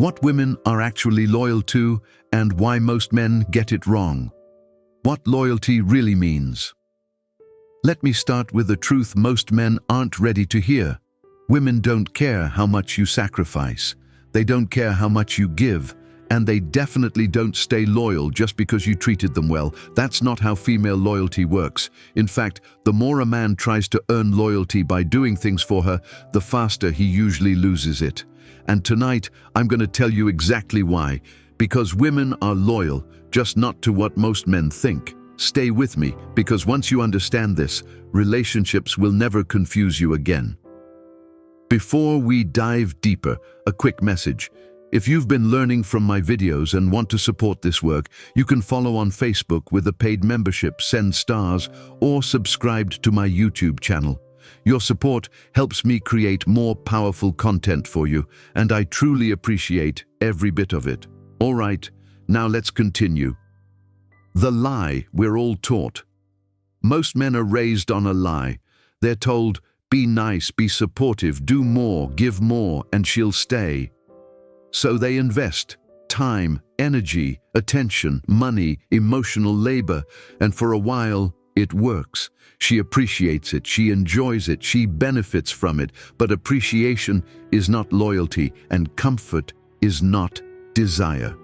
What women are actually loyal to and why most men get it wrong. What loyalty really means. Let me start with the truth most men aren't ready to hear. Women don't care how much you sacrifice. They don't care how much you give, and they definitely don't stay loyal just because you treated them well. That's not how female loyalty works. In fact, the more a man tries to earn loyalty by doing things for her, the faster he usually loses it. And tonight, I'm going to tell you exactly why. Because women are loyal, just not to what most men think. Stay with me, because once you understand this, relationships will never confuse you again. Before we dive deeper, a quick message. If you've been learning from my videos and want to support this work, you can follow on Facebook with a paid membership, send stars, or subscribe to my YouTube channel. Your support helps me create more powerful content for you, and I truly appreciate every bit of it. All right, now let's continue. The lie we're all taught. Most men are raised on a lie. They're told, be nice, be supportive, do more, give more, and she'll stay. So they invest time, energy, attention, money, emotional labor, and for a while, it works. She appreciates it, she enjoys it, she benefits from it, but appreciation is not loyalty, and comfort is not desire.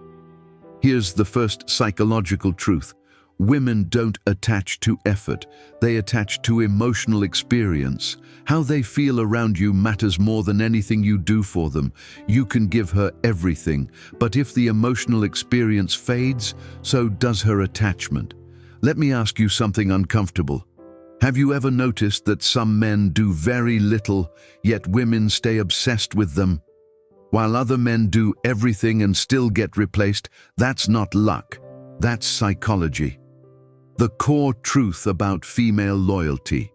Here's the first psychological truth. Women don't attach to effort, they attach to emotional experience. How they feel around you matters more than anything you do for them. You can give her everything, but if the emotional experience fades, so does her attachment. Let me ask you something uncomfortable. Have you ever noticed that some men do very little, yet women stay obsessed with them? While other men do everything and still get replaced, that's not luck, that's psychology. The core truth about female loyalty.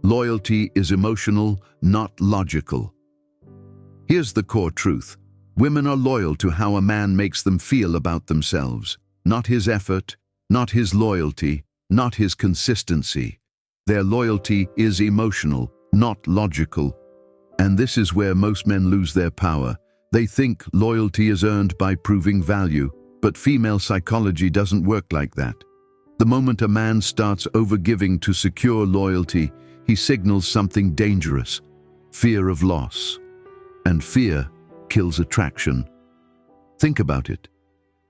Loyalty is emotional, not logical. Here's the core truth. Women are loyal to how a man makes them feel about themselves, not his effort, not his loyalty, not his consistency. Their loyalty is emotional, not logical. And this is where most men lose their power. They think loyalty is earned by proving value, but female psychology doesn't work like that. The moment a man starts overgiving to secure loyalty, he signals something dangerous, fear of loss. And fear kills attraction. Think about it.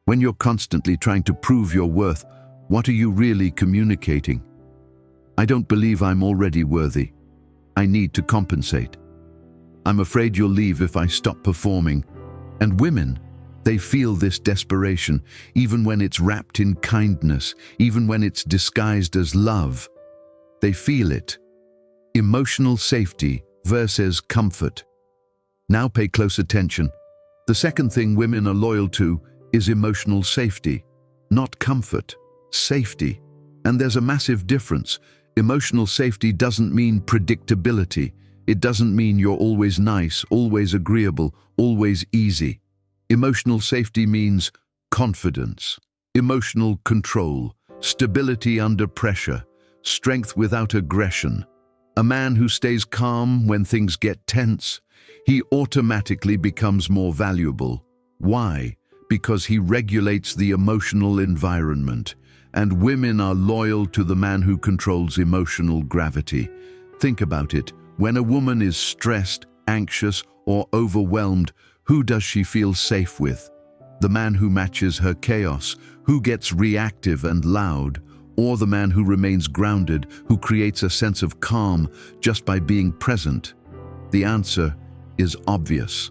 When you're constantly trying to prove your worth, what are you really communicating? I don't believe I'm already worthy. I need to compensate. I'm afraid you'll leave if I stop performing. And women, they feel this desperation, even when it's wrapped in kindness, even when it's disguised as love. They feel it. Emotional safety versus comfort. Now pay close attention. The second thing women are loyal to is emotional safety, not comfort, safety. And there's a massive difference. Emotional safety doesn't mean predictability. It doesn't mean you're always nice, always agreeable, always easy. Emotional safety means confidence, emotional control, stability under pressure, strength without aggression. A man who stays calm when things get tense, he automatically becomes more valuable. Why? Because he regulates the emotional environment. And women are loyal to the man who controls emotional gravity. Think about it. When a woman is stressed, anxious, or overwhelmed, who does she feel safe with? The man who matches her chaos, who gets reactive and loud, or the man who remains grounded, who creates a sense of calm just by being present? The answer is obvious.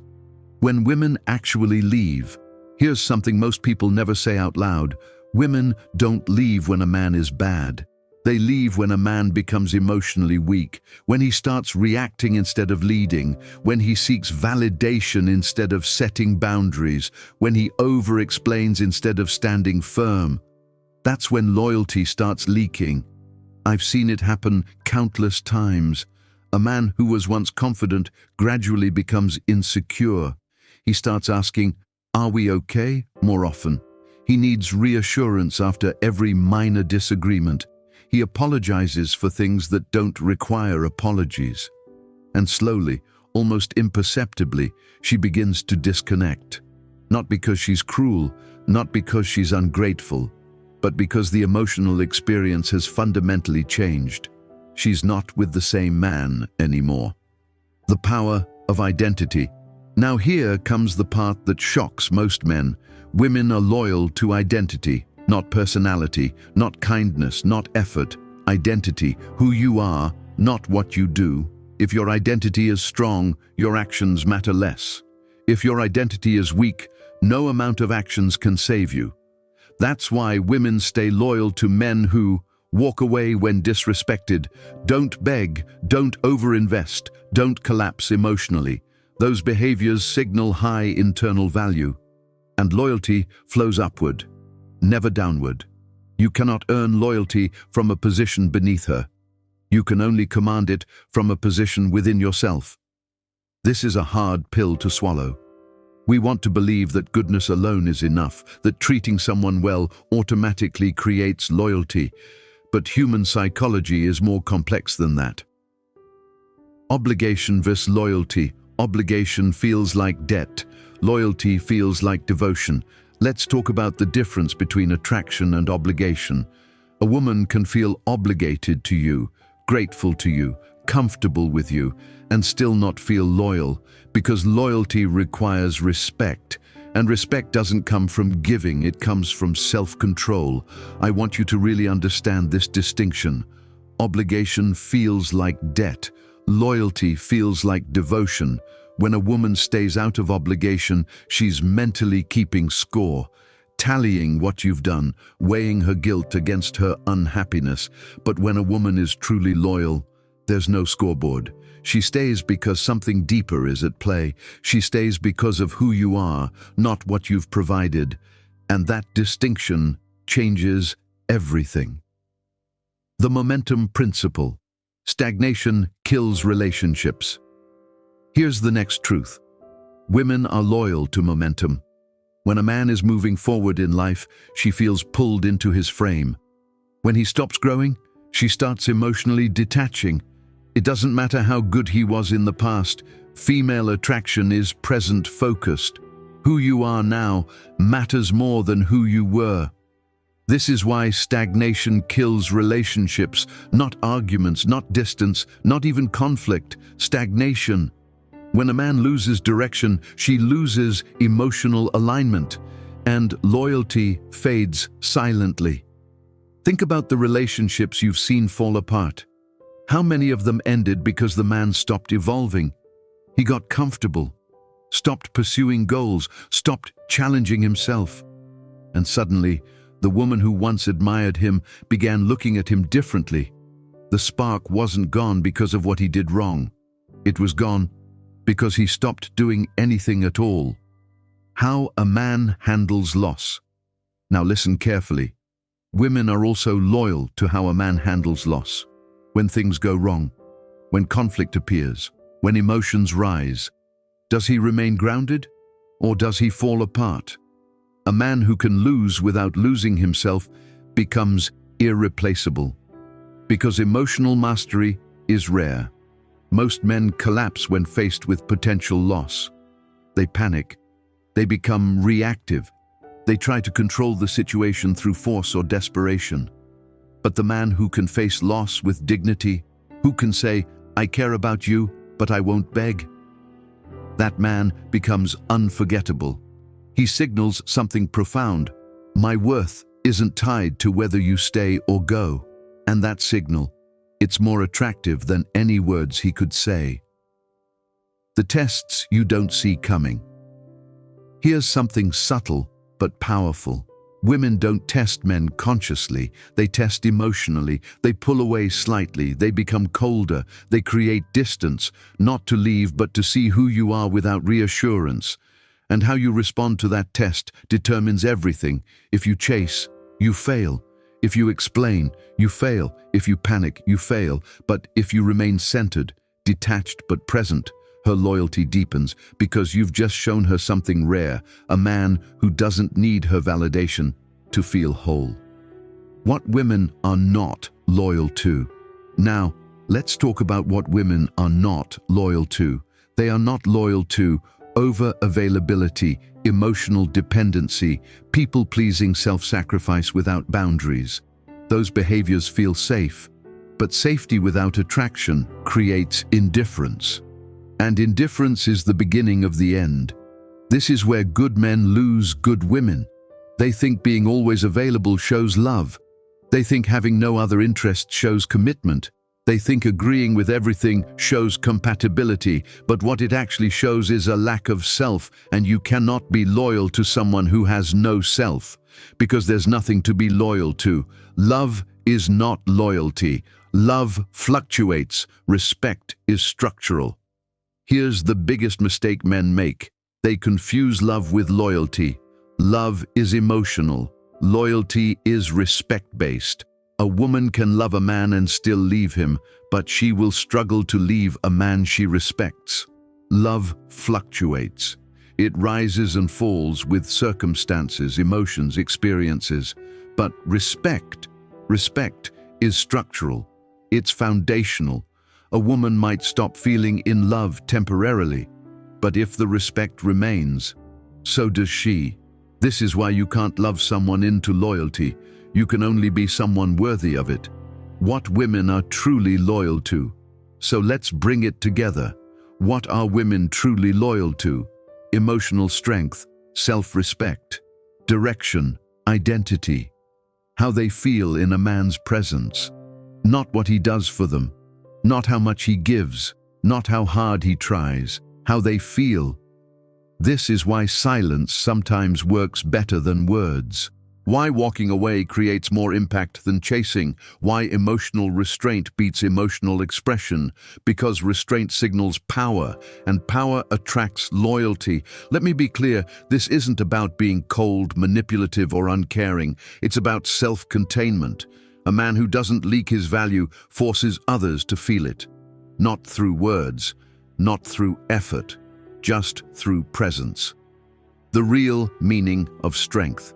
When women actually leave, here's something most people never say out loud. Women don't leave when a man is bad. They leave when a man becomes emotionally weak, when he starts reacting instead of leading, when he seeks validation instead of setting boundaries, when he over-explains instead of standing firm. That's when loyalty starts leaking. I've seen it happen countless times. A man who was once confident gradually becomes insecure. He starts asking, "Are we okay?" more often. He needs reassurance after every minor disagreement. He apologizes for things that don't require apologies. And slowly, almost imperceptibly, she begins to disconnect. Not because she's cruel, not because she's ungrateful, but because the emotional experience has fundamentally changed. She's not with the same man anymore. The power of identity. Now here comes the part that shocks most men. Women are loyal to identity, not personality, not kindness, not effort. Identity, who you are, not what you do. If your identity is strong, your actions matter less. If your identity is weak, no amount of actions can save you. That's why women stay loyal to men who walk away when disrespected, don't beg, don't overinvest, don't collapse emotionally. Those behaviors signal high internal value. And loyalty flows upward, never downward. You cannot earn loyalty from a position beneath her. You can only command it from a position within yourself. This is a hard pill to swallow. We want to believe that goodness alone is enough, that treating someone well automatically creates loyalty. But human psychology is more complex than that. Obligation versus loyalty. Obligation feels like debt. Loyalty feels like devotion. Let's talk about the difference between attraction and obligation. A woman can feel obligated to you, grateful to you, comfortable with you, and still not feel loyal, because loyalty requires respect. And respect doesn't come from giving, it comes from self-control. I want you to really understand this distinction. Obligation feels like debt. Loyalty feels like devotion. When a woman stays out of obligation, she's mentally keeping score, tallying what you've done, weighing her guilt against her unhappiness. But when a woman is truly loyal, there's no scoreboard. She stays because something deeper is at play. She stays because of who you are, not what you've provided. And that distinction changes everything. The momentum principle. Stagnation kills relationships. Here's the next truth. Women are loyal to momentum. When a man is moving forward in life, she feels pulled into his frame. When he stops growing, she starts emotionally detaching. It doesn't matter how good he was in the past, female attraction is present-focused. Who you are now matters more than who you were. This is why stagnation kills relationships, not arguments, not distance, not even conflict, stagnation. When a man loses direction, she loses emotional alignment, and loyalty fades silently. Think about the relationships you've seen fall apart. How many of them ended because the man stopped evolving? He got comfortable, stopped pursuing goals, stopped challenging himself. And suddenly, the woman who once admired him began looking at him differently. The spark wasn't gone because of what he did wrong. It was gone because he stopped doing anything at all. How a man handles loss. Now listen carefully. Women are also loyal to how a man handles loss. When things go wrong, when conflict appears, when emotions rise, does he remain grounded or does he fall apart? A man who can lose without losing himself becomes irreplaceable. Because emotional mastery is rare. Most men collapse when faced with potential loss. They panic. They become reactive. They try to control the situation through force or desperation. But the man who can face loss with dignity, who can say, I care about you, but I won't beg, that man becomes unforgettable. He signals something profound. My worth isn't tied to whether you stay or go. And that signal, it's more attractive than any words he could say. The tests you don't see coming. Here's something subtle but powerful. Women don't test men consciously, they test emotionally, they pull away slightly, they become colder, they create distance, not to leave but to see who you are without reassurance. And how you respond to that test determines everything. If you chase, you fail. If you explain, you fail. If you panic, you fail. But if you remain centered, detached but present, her loyalty deepens because you've just shown her something rare, a man who doesn't need her validation to feel whole. What women are not loyal to. Now, let's talk about what women are not loyal to. They are not loyal to over-availability, emotional dependency, people-pleasing self-sacrifice without boundaries. Those behaviors feel safe, but safety without attraction creates indifference. And indifference is the beginning of the end. This is where good men lose good women. They think being always available shows love. They think having no other interest shows commitment. They think agreeing with everything shows compatibility, but what it actually shows is a lack of self, and you cannot be loyal to someone who has no self, because there's nothing to be loyal to. Love is not loyalty. Love fluctuates. Respect is structural. Here's the biggest mistake men make. They confuse love with loyalty. Love is emotional. Loyalty is respect-based. A woman can love a man and still leave him, but she will struggle to leave a man she respects. Love fluctuates. It rises and falls with circumstances, emotions, experiences. But respect is structural. It's foundational. A woman might stop feeling in love temporarily, but if the respect remains, so does she. This is why you can't love someone into loyalty. You can only be someone worthy of it. What women are truly loyal to. So let's bring it together. What are women truly loyal to? Emotional strength, self-respect, direction, identity. How they feel in a man's presence. Not what he does for them. Not how much he gives. Not how hard he tries. How they feel. This is why silence sometimes works better than words. Why walking away creates more impact than chasing. Why emotional restraint beats emotional expression. Because restraint signals power, and power attracts loyalty. Let me be clear, this isn't about being cold, manipulative, or uncaring. It's about self-containment. A man who doesn't leak his value forces others to feel it. Not through words, not through effort, just through presence. The real meaning of strength.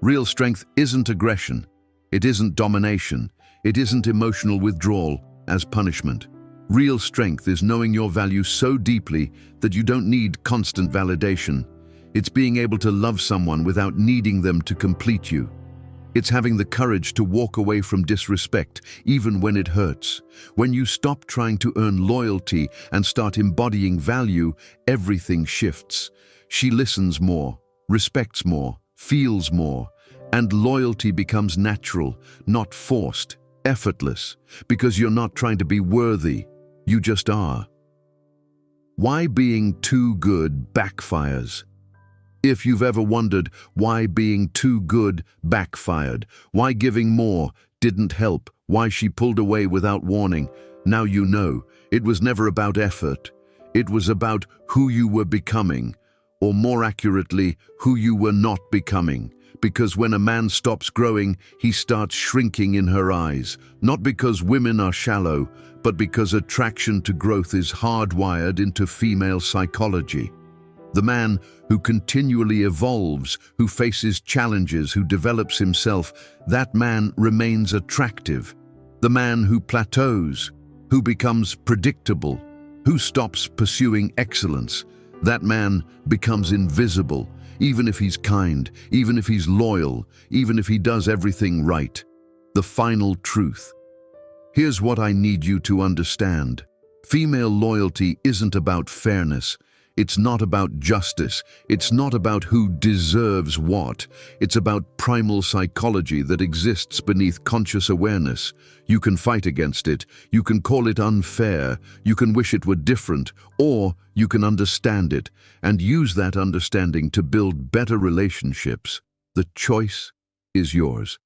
Real strength isn't aggression, it isn't domination, it isn't emotional withdrawal as punishment. Real strength is knowing your value so deeply that you don't need constant validation. It's being able to love someone without needing them to complete you. It's having the courage to walk away from disrespect, even when it hurts. When you stop trying to earn loyalty and start embodying value, everything shifts. She listens more, respects more, feels more, and loyalty becomes natural, not forced, effortless, because you're not trying to be worthy, you just are. Why being too good backfires? If you've ever wondered why being too good backfired, why giving more didn't help, why she pulled away without warning, now you know. It was never about effort. It was about who you were becoming. Or more accurately, who you were not becoming. Because when a man stops growing, he starts shrinking in her eyes. Not because women are shallow, but because attraction to growth is hardwired into female psychology. The man who continually evolves, who faces challenges, who develops himself, that man remains attractive. The man who plateaus, who becomes predictable, who stops pursuing excellence, that man becomes invisible, even if he's kind, even if he's loyal, even if he does everything right. The final truth. Here's what I need you to understand. Female loyalty isn't about fairness. It's not about justice. It's not about who deserves what. It's about primal psychology that exists beneath conscious awareness. You can fight against it. You can call it unfair. You can wish it were different. Or you can understand it and use that understanding to build better relationships. The choice is yours.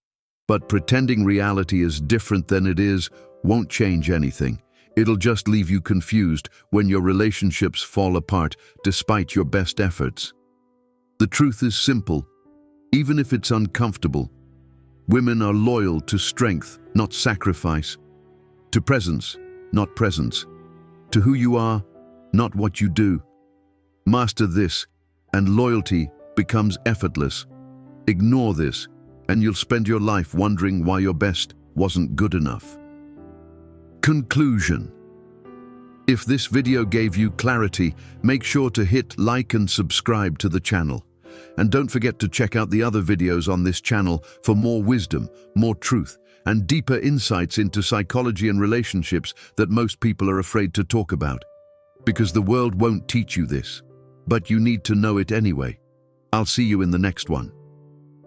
But pretending reality is different than it is won't change anything. It'll just leave you confused when your relationships fall apart despite your best efforts. The truth is simple. Even if it's uncomfortable, women are loyal to strength, not sacrifice. To presence, not presence. To who you are, not what you do. Master this, and loyalty becomes effortless. Ignore this, and you'll spend your life wondering why your best wasn't good enough. Conclusion. If this video gave you clarity, make sure to hit like and subscribe to the channel. And don't forget to check out the other videos on this channel for more wisdom, more truth, and deeper insights into psychology and relationships that most people are afraid to talk about. Because the world won't teach you this, but you need to know it anyway. I'll see you in the next one.